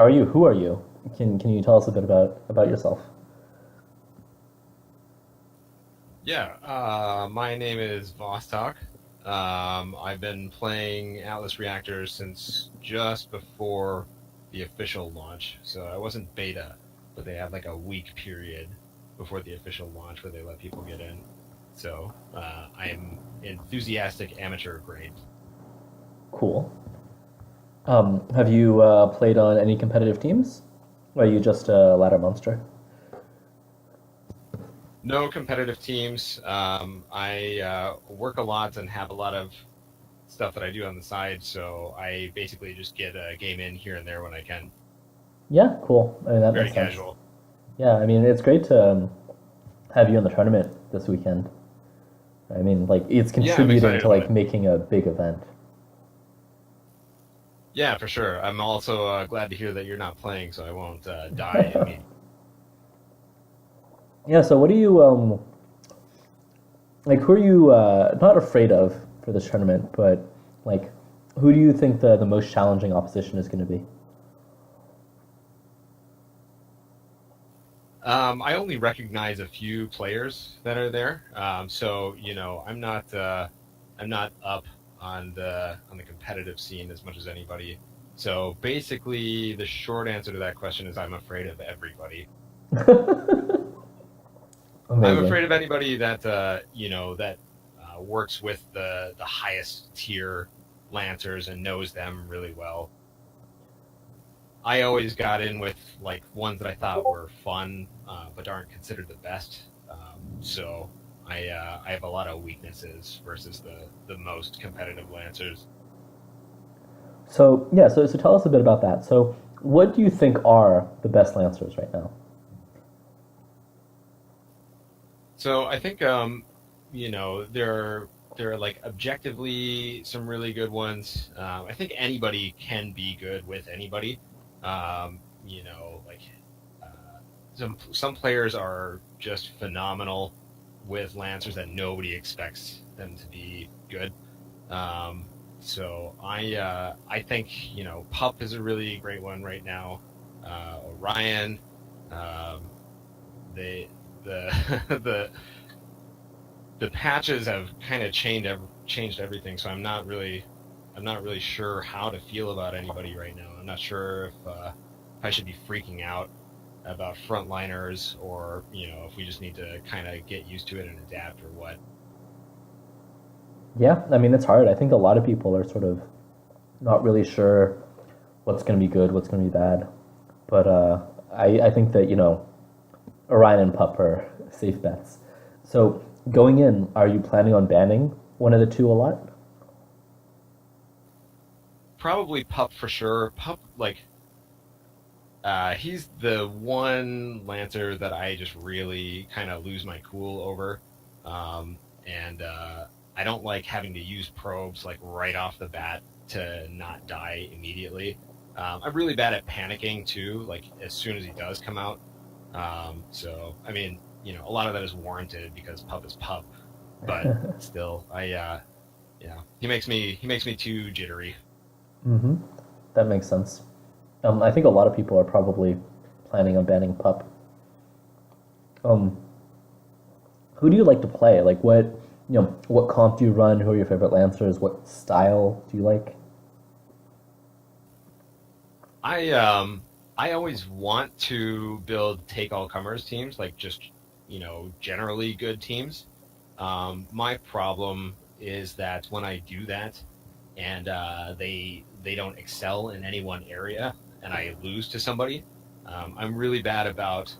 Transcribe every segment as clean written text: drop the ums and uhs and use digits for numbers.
How are you? Who are you? Can you tell us a bit about yourself? Yeah, my name is Vostok. I've been playing Atlas Reactors since just before the official launch. So I wasn't beta, but they had like a week period before the official launch where they let people get in. So I'm enthusiastic amateur grade. Cool. Have you played on any competitive teams? Or are you just a ladder monster? No competitive teams. I work a lot and have a lot of stuff that I do on the side. So I basically just get a game in here and there when I can. Yeah, cool. I mean, that Very makes sense. casual. Yeah, I mean, it's great to have you in the tournament this weekend. I mean, like, it's Yeah, I'm contributing excited to about like it. making a big event. Yeah, for sure. I'm also glad to hear that you're not playing, so I won't die immediately. Yeah. So, what do you like? Who are you not afraid of for this tournament? But like, who do you think the most challenging opposition is going to be? I only recognize a few players that are there, so I'm not up on the competitive scene as much as anybody. So basically, the short answer to that question is I'm afraid of everybody. I'm Amazing. afraid of anybody that that works with the highest tier lancers and knows them really well. I always got in with like ones that I thought were fun, but aren't considered the best. So I have a lot of weaknesses versus the most competitive lancers. So yeah, so tell us a bit about that. So what do you think are the best lancers right now? So I think there are like objectively some really good ones. I think anybody can be good with anybody. Like some players are just phenomenal with lancers that nobody expects them to be good. Um, so I think Pup is a really great one right now. Orion, um, they the the patches have kind of changed everything. So I'm not really sure how to feel about anybody right now. I'm not sure if I should be freaking out about frontliners or if we just need to kind of get used to it and adapt or what. Yeah, I mean it's hard. I think a lot of people are sort of not really sure what's going to be good, what's going to be bad. But I think that Orion and Pup are safe bets. So going in, are you planning on banning one of the two a lot? Probably Pup for sure. Pup, like, he's the one Lancer that I just really kind of lose my cool over. And I don't like having to use probes like right off the bat to not die immediately. I'm really bad at panicking too, like as soon as he does come out. So I mean, a lot of that is warranted because Pup is Pup, but still, he makes me too jittery. Mm-hmm. That makes sense. I think a lot of people are probably planning on banning Pup. Um, who do you like to play? Like what comp do you run? Who are your favorite lancers? What style do you like? I um I always want to build take all comers teams, like just generally good teams. My problem is that when I do that and they don't excel in any one area and I lose to somebody, I'm really bad about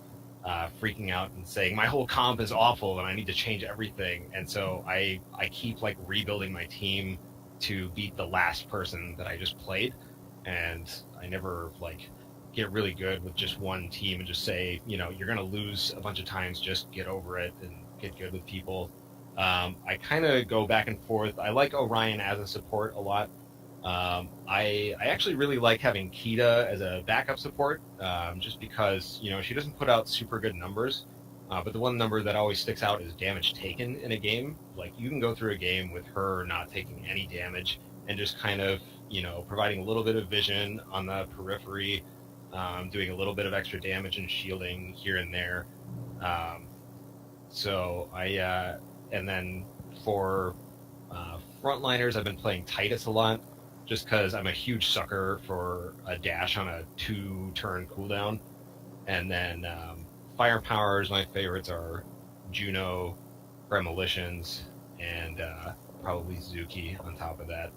freaking out and saying my whole comp is awful and I need to change everything. And so I keep like rebuilding my team to beat the last person that I just played, and I never like get really good with just one team and just say, you're going to lose a bunch of times, just get over it and get good with people. I kind of go back and forth. I like Orion as a support a lot. I actually really like having Kita as a backup support, just because she doesn't put out super good numbers, but the one number that always sticks out is damage taken in a game. Like you can go through a game with her not taking any damage and just kind of providing a little bit of vision on the periphery. doing a little bit of extra damage and shielding here and there. Um, and then for frontliners, I've been playing Titus a lot, just because I'm a huge sucker for a dash on a 2-turn cooldown. And then firepowers, my favorites are Juno, Premolitions, and probably Zuki on top of that.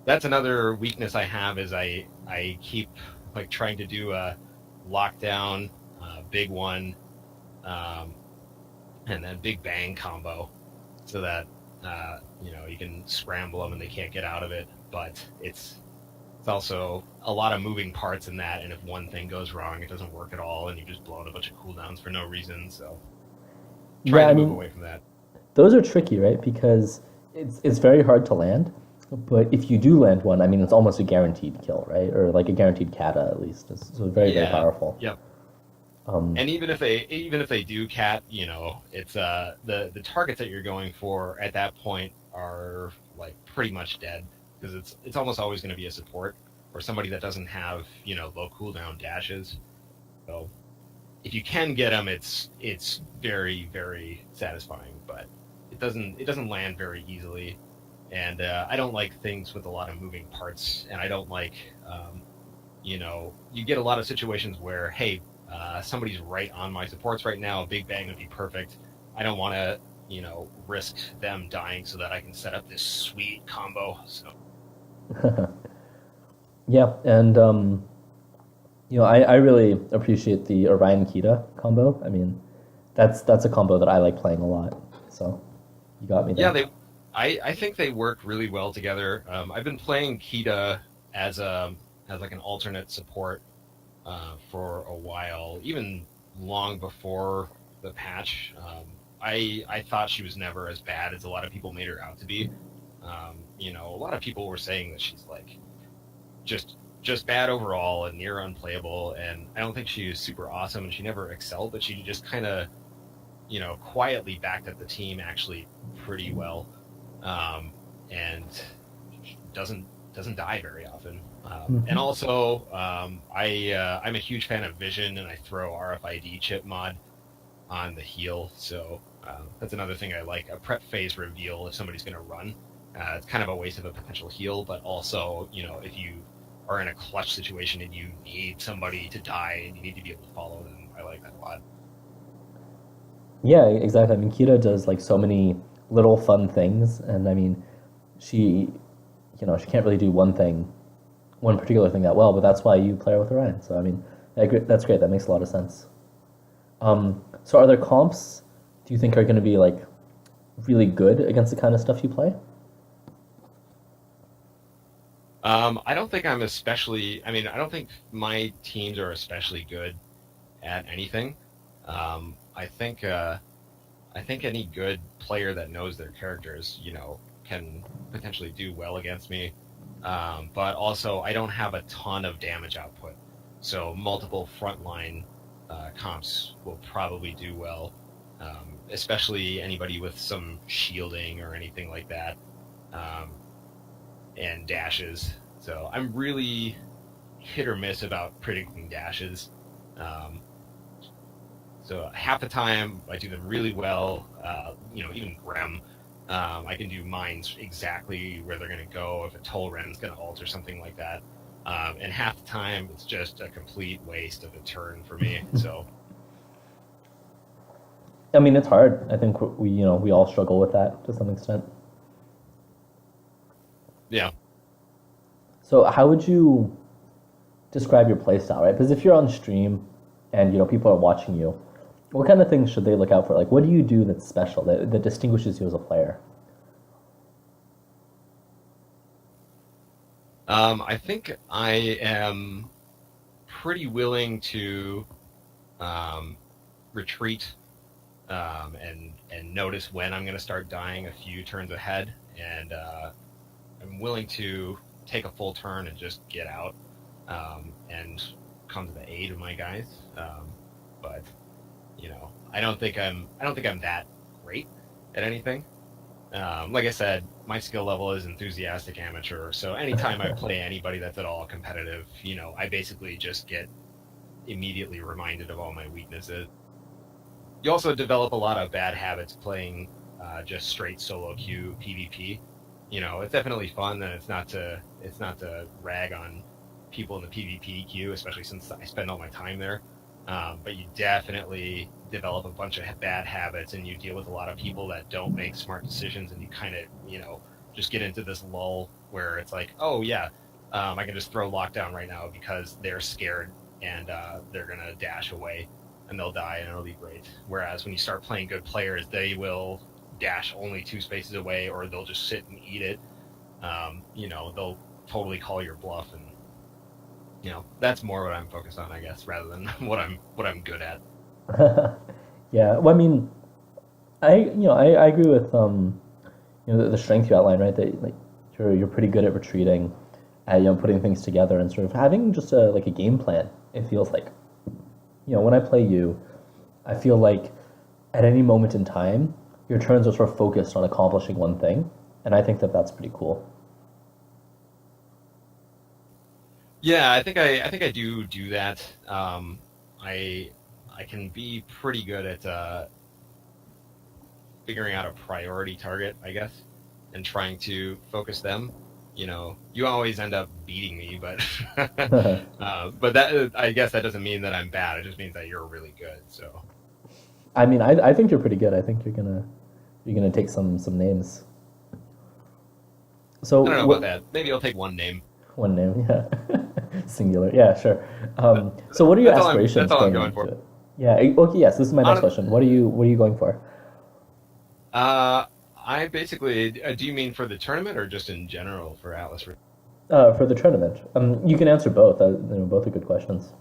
That's another weakness I have is I keep like trying to do a lockdown, big one, um, and then big bang combo, so that you can scramble them and they can't get out of it. But it's also a lot of moving parts in that, and if one thing goes wrong, it doesn't work at all, and you're just blowing a bunch of cooldowns for no reason. So Yeah, trying I to move mean, away from that. those are tricky, right? Because it's very hard to land. But if you do land one, I mean, it's almost a guaranteed kill, right? Or like a guaranteed kata at least. So very, very Yeah. powerful. Yep. Um, And even if they do cat, it's the targets that you're going for at that point are like pretty much dead, because it's almost always going to be a support or somebody that doesn't have low cooldown dashes. So if you can get them, it's very, very satisfying, but it doesn't land very easily. And I don't like things with a lot of moving parts, and I don't like you get a lot of situations where, hey, somebody's right on my supports right now. A big bang would be perfect. I don't want to, risk them dying so that I can set up this sweet combo. So yeah, and I really appreciate the Orion Kita combo. I mean, that's a combo that I like playing a lot. So you got me yeah, there. I think they work really well together. I've been playing Kita as a as like an alternate support for a while, even long before the patch. I thought she was never as bad as a lot of people made her out to be. A lot of people were saying that she's like just bad overall and near unplayable. And I don't think she was super awesome, and she never excelled, but she just kind of quietly backed up the team actually pretty well, and doesn't doesn't die very often. And Hmm. also, I'm a huge fan of Vision, and I throw RFID chip mod on the heal. So that's another thing I like. A prep phase reveal if somebody's going to run. It's kind of a waste of a potential heal, but also, if you are in a clutch situation and you need somebody to die and you need to be able to follow them, I like that a lot. Yeah, exactly. I mean, Kita does like so many little fun things, and I mean, she, she can't really do one particular thing that well, but that's why you play her with Orion. So I mean, that's great. That makes a lot of sense. So are there comps? Do you think are going to be like really good against the kind of stuff you play? I don't think I'm especially. I mean, I don't think my teams are especially good at anything. I think any good player that knows their characters, can potentially do well against me. But also, I don't have a ton of damage output, so multiple frontline comps will probably do well, especially anybody with some shielding or anything like that, um, and dashes. So I'm really hit or miss about predicting dashes. Um, So half the time I do them really well. Even Grem, I can do mines exactly where they're going to go if a Toll Ren's going to ult or something like that. And half the time it's just a complete waste of a turn for me. So I mean, it's hard. I think we all struggle with that to some extent. yeah, So how would you describe your playstyle, right? Because if you're on stream and people are watching you, what kind of things should they look out for? Like, what do you do that's special that distinguishes you as a player? I think I am pretty willing to um, retreat, and notice when I'm going to start dying a few turns ahead, and I'm willing to take a full turn and just get out, and come to the aid of my guys. But I don't think I'm that great at anything. Like I said, my skill level is enthusiastic amateur. So anytime I play anybody that's at all competitive, I basically just get immediately reminded of all my weaknesses. You also develop a lot of bad habits playing just straight solo queue PvP. It's definitely fun, and it's not to rag on people in the PvP queue, especially since I spend all my time there. But you definitely develop a bunch of bad habits, and you deal with a lot of people that don't make smart decisions, and you kind of just get into this lull where it's like, oh yeah, I can just throw lockdown right now because they're scared and they're gonna dash away and they'll die and it'll be great. Whereas when you start playing good players, they will dash only 2 spaces away or they'll just sit and eat it. They'll totally call your bluff, and that's more what I'm focused on, I guess, rather than what I'm good at. Yeah, well, I mean, I agree with the strength you outlined, right? That like you're pretty good at retreating, at putting things together and sort of having just a game plan. It feels like when I play you, I feel like at any moment in time, your turns are sort of focused on accomplishing one thing, and I think that that's pretty cool. Yeah, I think I do that. I I can be pretty good at figuring out a priority target, I guess, and trying to focus them. You always end up beating me, but but that I guess that doesn't mean that I'm bad. It just means that you're really good. So I mean, I think you're pretty good. I think you're gonna take some names. So I don't know about what that. Maybe I'll take one name. one name? Yeah, singular. Yeah, sure. So what are your That's aspirations all I'm going going for. into it? Yeah. Okay. Yes. This is my next On question. What are you going for? I basically. Do you mean for the tournament or just in general for Atlas? For the tournament. You can answer both. Both are good questions.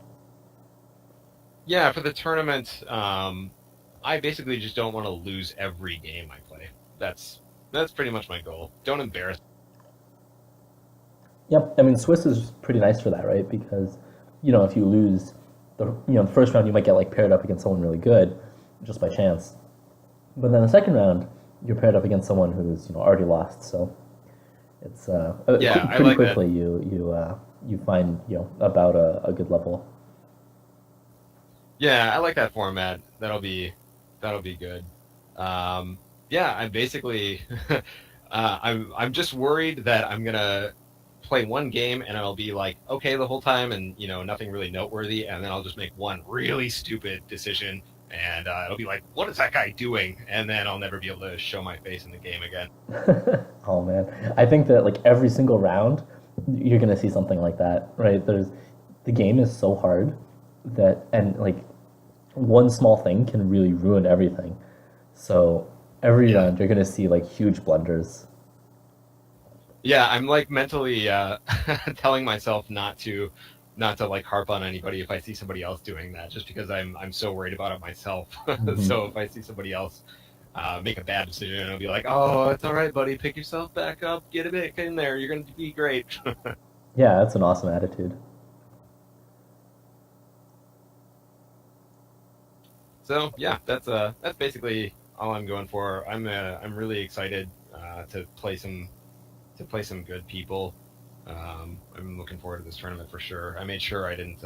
Yeah, for the tournament, I basically just don't want to lose every game I play. That's pretty much my goal. Don't embarrass. Yep. I mean, Swiss is pretty nice for that, right? Because if you lose the first round, you might get like paired up against someone really good, just by chance. But then the second round, you're paired up against someone who's already lost. So it's Yeah, I pretty like that. quickly you find about a good level. Yeah, I like that format. That'll be good. Yeah, I'm basically I'm just worried that I'm gonna play one game and I'll be like okay the whole time and nothing really noteworthy, and then I'll just make one really stupid decision and it'll be like what is that guy doing, and then I'll never be able to show my face in the game again. Oh man, I think that like every single round, you're gonna see something like that, right? The game is so hard that and like one small thing can really ruin everything. So every Yeah. round you're gonna see like huge blunders. Yeah, I'm like mentally telling myself not to like harp on anybody if I see somebody else doing that, just because I'm so worried about it myself. So Hmm. if I see somebody else make a bad decision, I'll be like, "Oh, it's all right, buddy. Pick yourself back up. Get a bit in there. You're going to be great." Yeah, that's an awesome attitude. So yeah, that's basically all I'm going for. I'm really excited to play some good people. I'm looking forward to this tournament for sure. I made sure I didn't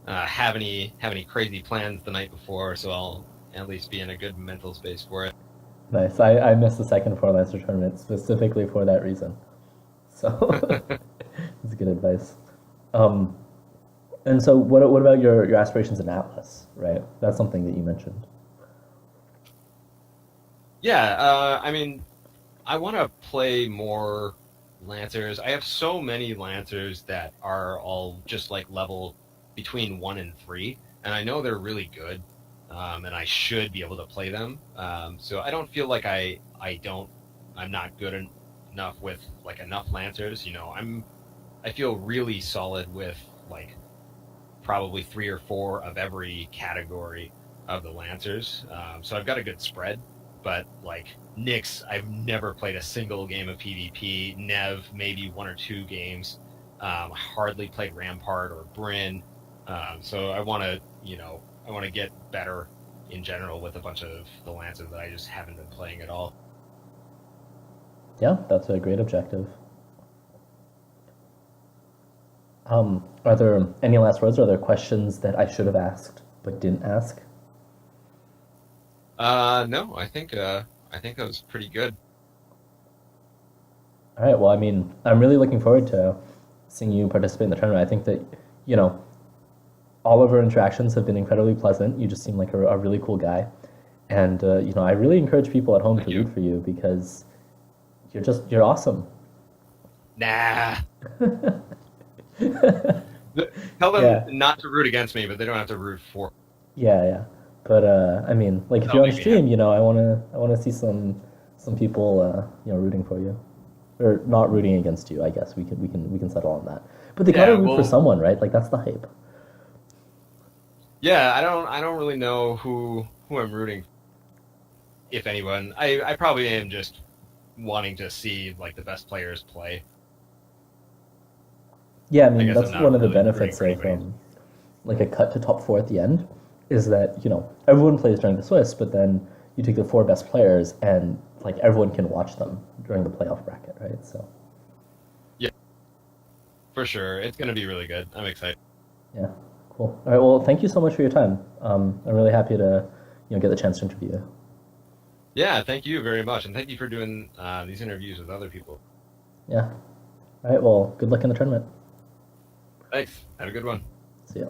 have any crazy plans the night before, so I'll at least be in a good mental space for it. Nice. I missed the second four Lancer tournament specifically for that reason. So it's good advice. Um, and so what about your aspirations in Atlas, right? That's something that you mentioned. Yeah, I mean, I want to play more Lancers. I have so many Lancers that are all just like level between 1 and 3, and I know they're really good, and I should be able to play them. So I don't feel like I'm not good enough with like enough Lancers. I feel really solid with like probably 3 or 4 of every category of the Lancers. So I've got a good spread, but like Nyx, I've never played a single game of PvP. Nev, maybe 1 or 2 games. Hardly played Rampart or Bryn. So I want to get better in general with a bunch of the Lancers that I just haven't been playing at all. Yeah, that's a great objective. Are there any last words? Are there questions that I should have asked but didn't ask? No, I think that was pretty good. All right. Well, I mean, I'm really looking forward to seeing you participate in the tournament. I think that, you know, all of our interactions have been incredibly pleasant. You just seem like a really cool guy. And, I really encourage people at home to Thank you. root for you because you're awesome. Nah. Tell them Yeah. not to root against me, but they don't have to root for. Yeah, yeah. But I mean, like if That'll you're on make me happy. stream, I wanna see some people rooting for you. Or not rooting against you, I guess. We can settle on that. But they gotta Yeah, root for well, someone, right? Like that's the hype. yeah, I don't really know who I'm rooting for, if anyone. I probably am just wanting to see like the best players play. Yeah, I I mean guess I'm that's not one of the really rooting benefits for of anybody. like a cut to top four at the end, is that, everyone plays during the Swiss, but then you take the four best players and like everyone can watch them during the playoff bracket, right? So Yeah, for sure. It's gonna be really good. I'm excited. yeah, cool. All right, well, thank you so much for your time. I'm really happy to, get the chance to interview you. Yeah, thank you very much, and thank you for doing these interviews with other people. Yeah. All right, well, good luck in the tournament. Thanks. Have a good one. See ya.